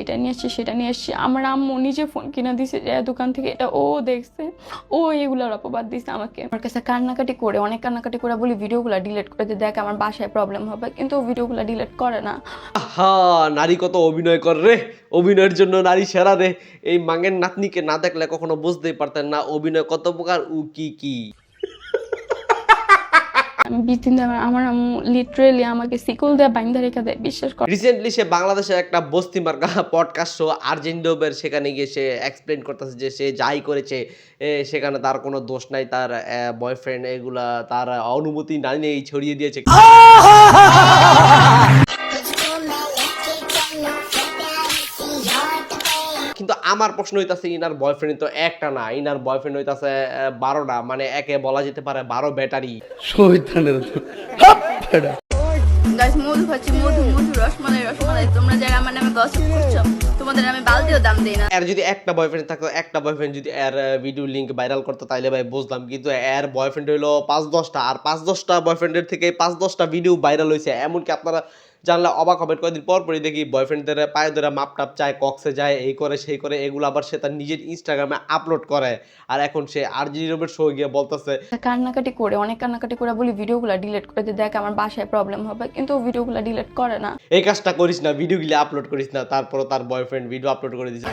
এটা নিয়ে আসছি সেটা নিয়ে আসছি। আমার আম্মু নিজে ফোন কিনা দিছে যে দোকান থেকে, এটা ও দেখছে, ও এগুলোর অপবাদ দিছে আমাকে। আমার কাছে কান্নাকাটি করে, অনেক কান্নাকাটি করে বলি ভিডিওগুলো ডিলিট করে দিয়ে, দেখ আমার বাসায় প্রবলেম হবে, কিন্তু ও ভিডিওগুলো ডিলিট করে না। আহা, নারী কত অভিনয় করে রে, অভিনয়ের জন্য নারী সেরা রে। এই মাঙ্গের নাতনিকে না দেখলে কখনো বুঝতেই পারতেন না অভিনয় কত প্রকার উ কি কি। আমি 20 দিন ধরে আমার আম্মু লিটারেলি আমাকে শিকল দিয়ে বাইন্ধা রেখে দেয়, বিশ্বাস কর। রিসেন্টলি সে বাংলাদেশের একটা বস্তি মার্কা পডকাস্ট শো আর্জেন্ডোবের, সেখানে গিয়ে সে এক্সপ্লেন করতেছে যে সে যাই করেছে সেখানে তার কোনো দোষ নাই, তার বয়ফ্রেন্ড এগুলা তার অনুমতি না নিয়েই ছড়িয়ে দিয়েছে। কিন্তু আমার প্রশ্ন হইতাছে ইনার বয়ফ্রেন্ড তো একটা না, ইনার বয়ফ্রেন্ড হইতাছে 12টা, মানে একে বলা যেতে পারে 12 ব্যাটারি। গাইস মধু খাচ্ছি, মধু মধু রসমালাই রসমালাই। তোমরা যারা আমার নামে গসিপ করছো তোমাদের আমি বালতিও দাম দেই না। এর যদি একটা বয়ফ্রেন্ড থাকতো, একটা বয়ফ্রেন্ড যদি এর ভিডিও লিংক ভাইরাল করতো তাইলে ভাই বুঝলাম, কিন্তু এর বয়ফ্রেন্ড হইলো 5-10টা, আর 5-10টা বয়ফ্রেন্ডের থেকে 5-10টা ভিডিও ভাইরাল হয়েছে। এমনকি আপনারা জানলে অবাক হবেন, কয়েকদিন পর পরই দেখি বয়ফ্রেন্ডদের পায়ে ধরে মাপ টাপ চায়, কক্সে যায়, এই করে সেই করে, এগুলো আবার সে তার নিজের ইনস্টাগ্রামে আপলোড করে। আর এখন সে আরজি রবের শো গিয়ে বলতেছে কান্নাকাটি করে, অনেক কান্নাকাটি করে বলি ভিডিওগুলো ডিলিট করে দিয়ে, দেখ আমার বাসায় প্রবলেম হবে, কিন্তু ও ভিডিওগুলো ডিলিট করে না। এই কাজটা করিস না, ভিডিওগুলো আপলোড করিস না। তারপর তার বয়ফ্রেন্ড ভিডিও আপলোড করে দিয়েছে।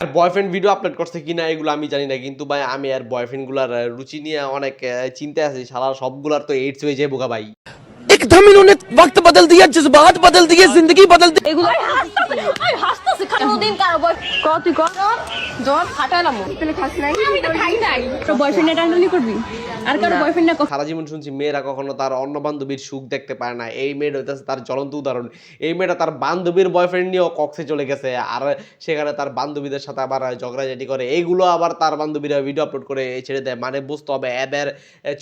আর বয়ফ্রেন্ড ভিডিও আপলোড করছে কিনা এগুলো আমি জানি না, কিন্তু ভাই আমি আর বয়ফ্রেন্ড গুলার রুচি নিয়ে অনেক চিন্তায় আছি। সারা সবগুলার তো এইডস হয়ে যায় বোকা ভাই। एकदम इन्होंने वक्त बदल दिया, जज्बात बदल दिए, जिंदगी बदल दी। এগুলো আই হাসতাছে কোনদিন কারো বয় কত কত জন ফাটালাম তুই খাস নাই, আমি তো খাই নাই। তোর বয়ফ্রেন্ডে টানটানি করবি আর কারো বয়ফ্রেন্ড না। সারা জীবন শুনছি মেয়েরা কখনো তার অন্য বান্ধবীর সুখ দেখতে পায় না, এই মেয়েটা হইতেছে তার জ্বলন্ত উদাহরণ। এই মেয়েটা তার বান্ধবীর বয়ফ্রেন্ড নিয়েও কক্সে চলে গেছে, আর সেখানে তার বান্ধবীদের সাথে আবার ঝগড়াঝাটি করে, এইগুলো আবার তার বান্ধবীরা ভিডিও আপলোড করে ছেড়ে দেয়। মানে বুঝতে হবে এদের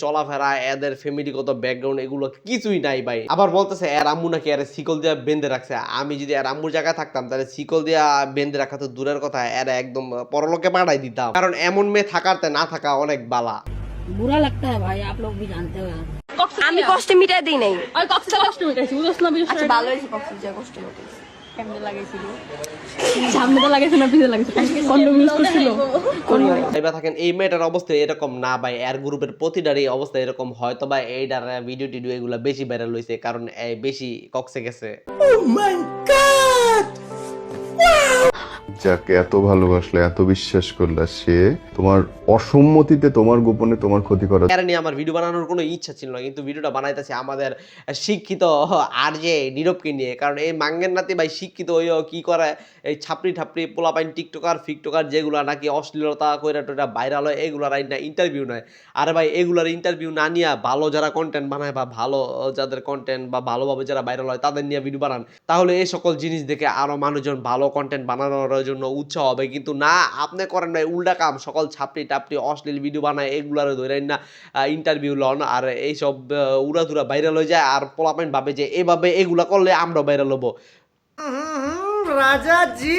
চলাফেরা, এদের ফ্যামিলিগত ব্যাকগ্রাউন্ড এগুলো কিছুই নাই ভাই। আবার বলতেছে এর আম্মু নাকি এর শিকল দিয়ে বেঁধে রাখছে। আমি যদি এর আম্মুর জায়গায় থাকতাম তাহলে শিকল দিয়ে বেঁধে রাখা তো দূরের কথা, এর একদম পরলোকে পাঠাই দিতাম। কারণ এমন মেয়ে থাকারতে না থাকা অনেক বালা। बुरा लगता है भाई, आप लोग भी जानते हो यार। আমি কষ্ট মিটাই দেই নাই। और कॉक्स कष्ट मिटाইছি বুঝছ না বিশেষ আচ্ছা ভালো হইছে কষ্ট যা কষ্ট মিটাইছি। কেমনে লাগাইছিল, সামনে তো লাগাইছে না পিছে লাগাইছে, কন্ডম ইউজ করছিল কোন ভাইবা থাকেন এই মেয়েটার অবস্থা এরকম না ভাই, এর গ্রুপের প্রতিটার এই অবস্থা এরকম। হয়তো বা এইটার ভিডিও টিডিও এগুলো বেশি ভাইরাল হয়েছে কারণ বেশি কক্সে গেছে। যাকে এত ভালোবাসলে, এত বিশ্বাস করলা, সে তোমার অসম্মতিতে তোমার গোপনে তোমার ক্ষতি করা। এর নিয়ে আমার ভিডিও বানানোর কোনো ইচ্ছা ছিল না, কিন্তু ভিডিওটা বানাইতেছে আমাদের শিক্ষিত আর যে নীরবকে নিয়ে। কারণ এই মাঙ্গের নাতি ভাই শিক্ষিত হইও কি করে, এই ছাপড়ি ঠাপড়ি পোলাপাইন টিকটকার ফিকটকার যেগুলো নাকি অশ্লীলতা কইরা টোটা ভাইরাল হয়, এগুলার না ইন্টারভিউ নেয়। আরে ভাই এগুলার ইন্টারভিউ না নিয়ে ভালো যারা কন্টেন্ট বানায় বা ভালো যাদের কন্টেন্ট বা ভালোভাবে যারা ভাইরাল হয় তাদের নিয়ে ভিডিও বানান, তাহলে এই সকল জিনিস দেখে আরো মানুষজন ভালো কন্টেন্ট বানানোর জন্য উৎসাহ হবে। কিন্তু না, আপনি করেন ভাই উল্টা কাম, সকল ছাপড়ি টাপড়ি অশ্লীল ভিডিও বানায়, এগুলার ধরেন না ইন্টারভিউ লন, আর এইসব উড়াধুরা ভাইরাল হয়ে যায়। আর পোলাপাইন ভাবে যে এভাবে এগুলা করলে আমরা ভাইরাল হবো। राजा जी